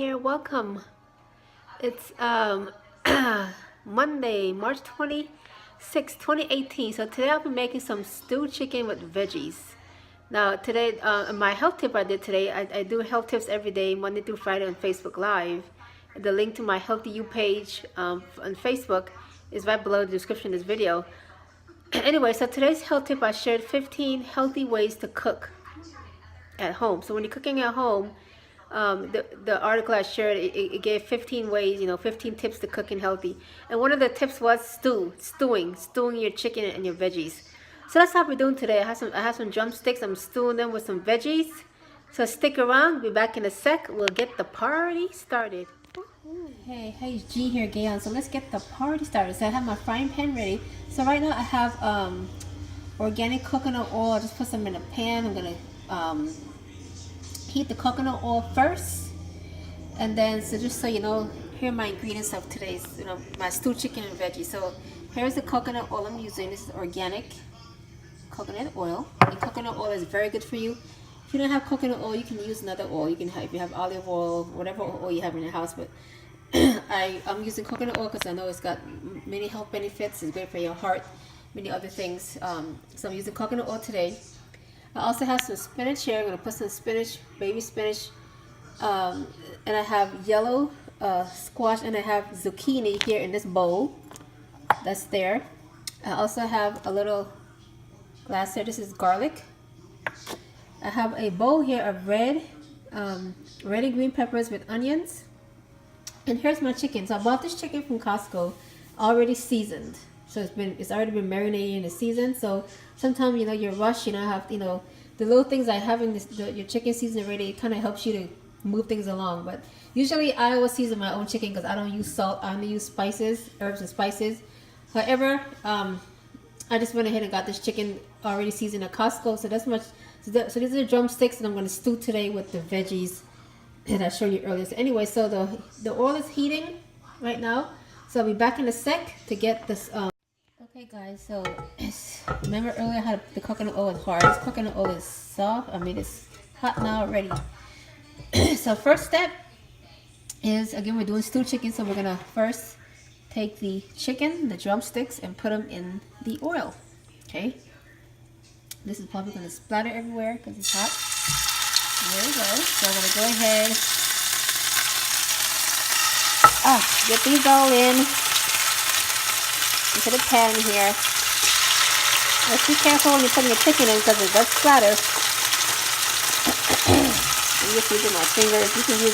here. Welcome. It's Monday, March 2018. So today I'll be making some stewed chicken with veggies. Now today, my health tip I did today, I do health tips every day, Monday through Friday on Facebook Live. The link to my Healthy You page on Facebook is right below the description of this video. Anyway, so today's health tip, I shared 15 healthy ways to cook at home. So when you're cooking at home, the article I shared, it gave 15 ways, 15 tips to cooking healthy. And one of the tips was stewing your chicken and your veggies. So that's how we're doing today. I have some drumsticks. I'm stewing them with some veggies. So stick around. Be back in a sec. We'll get the party started. Hey, it's G here, Gayon. So let's get the party started. So I have my frying pan ready. So right now I have organic coconut oil. I just put some in a pan. I'm gonna heat the coconut oil first, and then so just so you know, here are my ingredients of today's my stewed chicken and veggies. So here's the coconut oil I'm using. This is organic coconut oil, and coconut oil is very good for you. If you don't have coconut oil, you can use another oil. You can have, if you have olive oil, whatever oil you have in your house, but I'm using coconut oil because I know it's got many health benefits. It's great for your heart, many other things. So I'm using coconut oil today. I also have some spinach here. I'm going to put some spinach, baby spinach, and I have yellow squash, and I have zucchini here in this bowl. That's there. I also have a little glass here. This is garlic. I have a bowl here of red and green peppers with onions. And here's my chicken. So I bought this chicken from Costco, already seasoned. So it's already been marinated in the season. So sometimes you're rushed, have the little things I have in your chicken season already. It kind of helps you to move things along. But usually I always season my own chicken because I don't use salt. I only use spices, herbs and spices. However, I just went ahead and got this chicken already seasoned at Costco. So that's much. So these are the drumsticks, and I'm going to stew today with the veggies that I showed you earlier. So anyway, so the oil is heating right now. So I'll be back in a sec to get this. Okay guys, so remember earlier how the coconut oil is hard. This coconut oil is soft. I mean, it's hot now already. So first step is, again, we're doing stewed chicken. So we're gonna first take the chicken, the drumsticks, and put them in the oil. Okay. This is probably gonna splatter everywhere because it's hot. There we go. So I'm gonna go ahead. Get these all in. Into the pan here. Let's be careful when you're putting your chicken in because it does splatter. I'm just using my fingers. You can use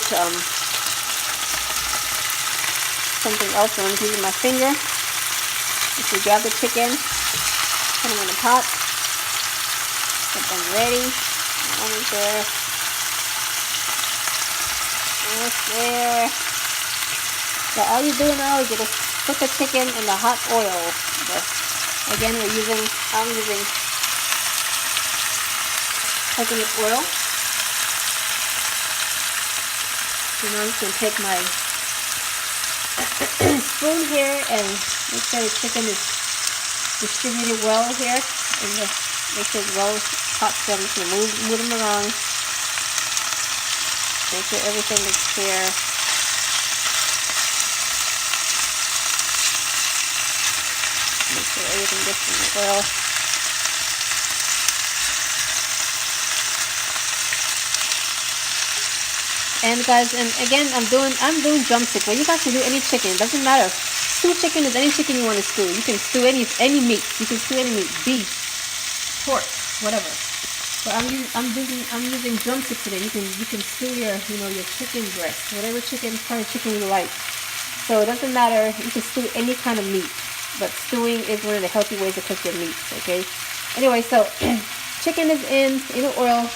something else. I'm just using my finger. Just to grab the chicken, put them in the pot, get them ready. Almost there. Almost there. So all you do now is you just put the chicken in the hot oil. Again, I'm using coconut oil. So now I'm just going to take my spoon here and make sure the chicken is distributed well here. And just make sure it's well hot. So I'm just going to move them around. Make sure everything is clear. Make sure everything gets in the oil. And guys, and again, I'm doing drumstick. Well, you guys can do any chicken. It doesn't matter. Stew chicken is any chicken you want to stew. You can stew any meat. You can stew any meat, beef, pork, whatever. But I'm using drumstick today. You can stew your your chicken breast, whatever kind of chicken you like. So it doesn't matter. You can stew any kind of meat. But stewing is one of the healthy ways to cook your meats, okay? Anyway, so chicken is in the oil.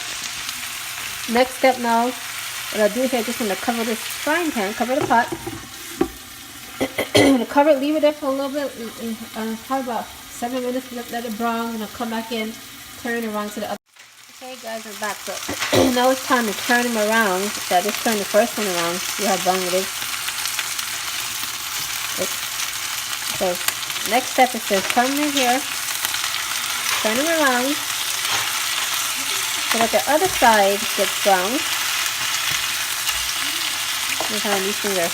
Next step now, what I'll do here, just going to cover this frying pan, cover the pot. I'm going to cover it, leave it there for a little bit, probably about 7 minutes, let it brown, and I'll come back in, turn it around to the other. Okay guys, I'm back. So now it's time to turn them around. So I just turn the first one around, see how brown it is. So next step is to come in here, turn them around so that the other side gets brown. Look how these things are.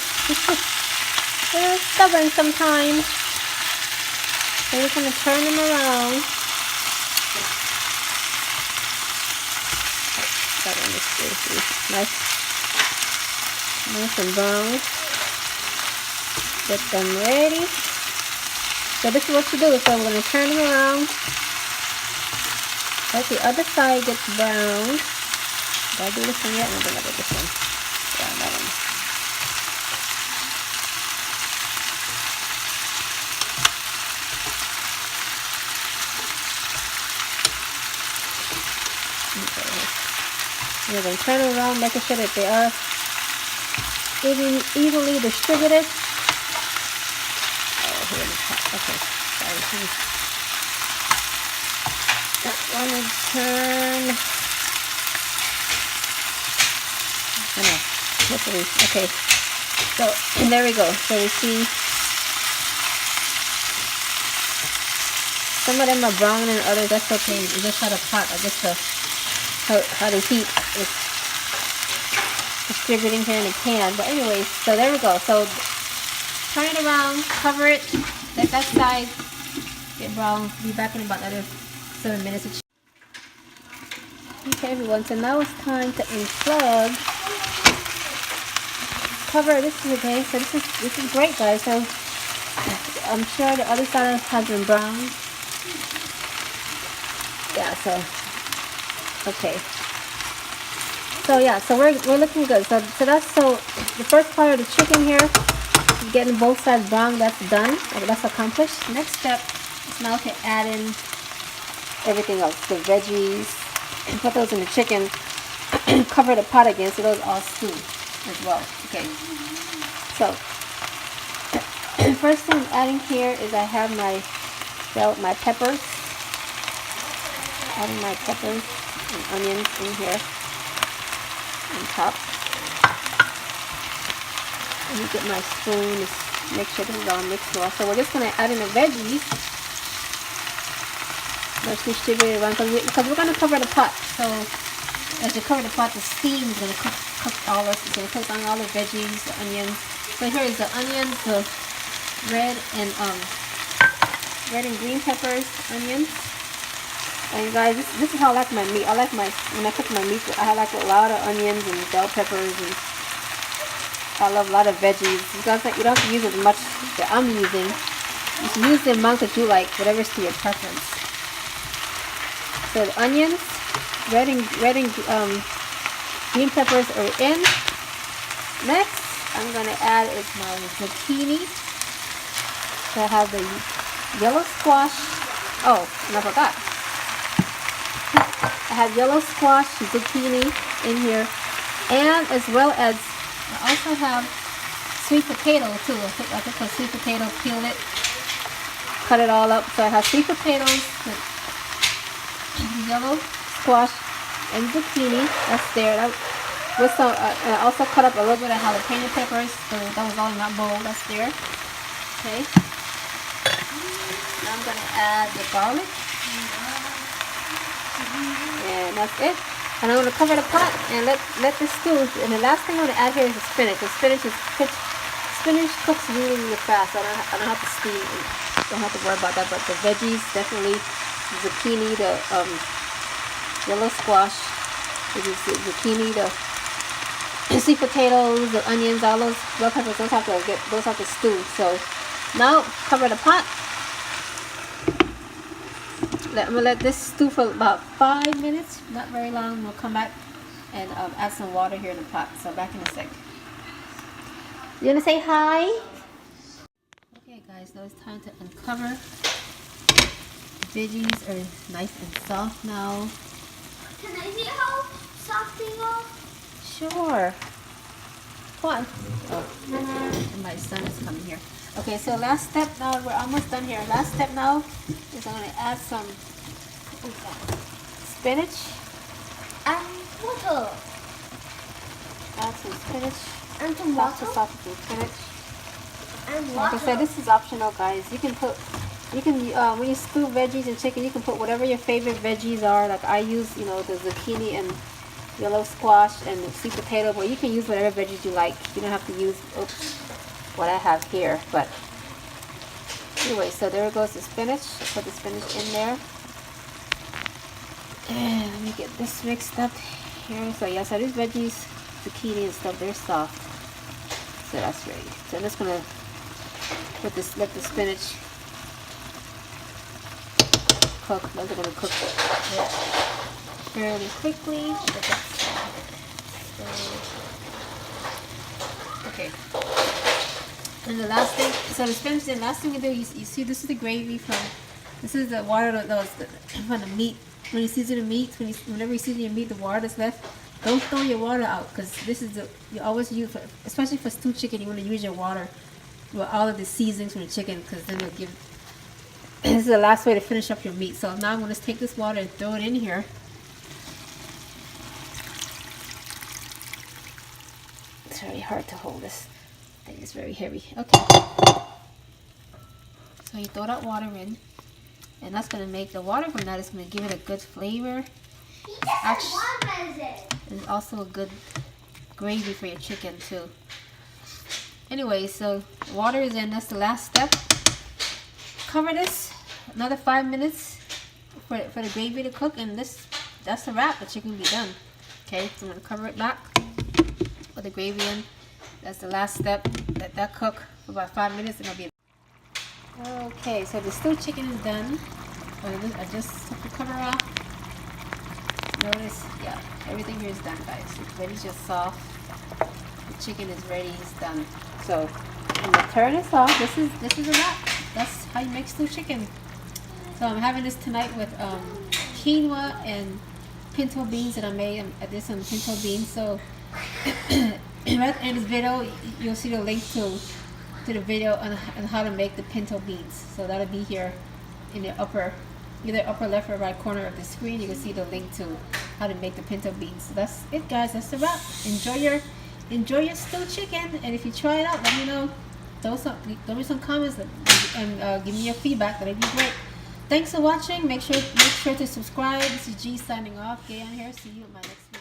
They're stubborn sometimes. So you're gonna turn them around. That one is nice, nice and brown. Get them ready. So this is what you do. So I'm gonna turn them around. Let the other side gets brown. Did I do this one yet? No, I did this one. Yeah, that one. Okay. You're going to turn around, making sure that they are evenly distributed. Oh, here in the top. Okay. Sorry. That one is turn. Okay. So, and there we go. So we see some of them are brown and others, that's okay. You just how the pot, I guess how the heat is distributing here in the pan. But anyways, so there we go. So turn it around, cover it, let that side get brown. Be back in about another 7 minutes. Okay everyone, so now it's time to unplug. Cover, this is okay. So this is great guys. So I'm sure the other side has been brown. Yeah, so okay. So yeah, so we're looking good. So the first part of the chicken here, getting both sides brown, that's done. That's accomplished. Next step is now to add in everything else, the veggies, and put those in the chicken. Cover the pot again so those all stew as well. Okay. So first thing I'm adding here is I have my peppers. Adding my peppers and onions in here on top. Let me get my spoon to make sure this is all mixed well. So we're just going to add in the veggies. Let's distribute it around because we're going to cover the pot. So as you cover the pot, the steam is going to cook all of it. It's going to cook on all the veggies, the onions. So here is the onions, the red and green peppers, onions. And guys, this is how I like my meat. When I cook my meat, I like a lot of onions and bell peppers, and I love a lot of veggies. You don't have to use as much that I'm using. Just use the amount that you like, whatever's to your preference. So the onions, red and green peppers are in. Next, I'm gonna add is my zucchini. So I have the yellow squash. Oh, and I forgot. I have yellow squash, zucchini in here, and as well as I also have sweet potato too. I took a sweet potato, peeled it, cut it all up. So I have sweet potatoes with yellow squash and zucchini. That's there. With some, I also cut up a little bit of jalapeno peppers. So that was all in that bowl. That's there. Okay. Now I'm gonna add the garlic. And that's it. And I'm going to cover the pot and let this stew. And the last thing I'm going to add here is the spinach. The spinach cooks really, really fast. I don't have to steam. Don't have to worry about that. But the veggies, definitely the zucchini, the yellow squash, the zucchini, the sweet potatoes, the onions, all those bell peppers. Those have to stew. So now cover the pot. I'm going to let this stew for about 5 minutes, not very long. We'll come back and add some water here in the pot. So back in a sec. You want to say hi? Okay guys, now it's time to uncover. The veggies are nice and soft now. Can I see how soft they are? Sure. Come on. Oh, and my son is coming here. Okay, so last step now, we're almost done here. Last step now is I'm going to add some spinach and water. Add some spinach and some water. Some spinach. And water. Like I said, this is optional, guys. You can when you stew veggies and chicken, you can put whatever your favorite veggies are. Like I use, the zucchini and yellow squash and sweet potato, but you can use whatever veggies you like. You don't have to use what I have here. But anyway, so there goes the spinach. Put the spinach in there. And let me get this mixed up here. So yeah, so these veggies, zucchini and stuff, they're soft. So that's ready. So I'm just gonna let the spinach cook. Those are gonna cook fairly quickly. Okay. And the last thing, so the spinach. The last thing you do, you see, this is the gravy from. This is the water that was from the meat. When you season the meat, whenever you season your meat, the water that's left, don't throw your water out, because this is you always use, especially for stewed chicken, you want to use your water with all of the seasonings from the chicken, because then it'll give. This is the last way to finish up your meat. So now I'm going to take this water and throw it in here. It's very hard to hold this thing. It's very heavy. Okay. So you throw that water in. And that's going to make the water from that is going to give it a good flavor. Actually, it's also a good gravy for your chicken too. Anyway, so water is in. That's the last step. Cover this another 5 minutes for the gravy to cook, and that's a wrap. The chicken will be done. Okay, so I'm going to cover it back. Put the gravy in. That's the last step. Let that cook for about 5 minutes, and it'll be. Okay, so the stewed chicken is done. I just took the cover off. Notice, yeah, everything here is done, guys. It's ready, just soft. The chicken is ready, it's done. So I'm gonna turn this off. This is a wrap. That's how you make stewed chicken. So I'm having this tonight with quinoa and pinto beans that I made. I did some pinto beans. So right in this video, you'll see the link to the video on how to make the pinto beans. So that'll be here in the either upper left or right corner of the screen. You can see the link to how to make the pinto beans. So that's it, guys. That's the wrap. Enjoy your stewed chicken, and if you try it out, let me know. Throw me some comments and give me your feedback. That'd be great. Thanks for watching. Make sure to subscribe. This is G signing off. Gay on here. See you in my next video.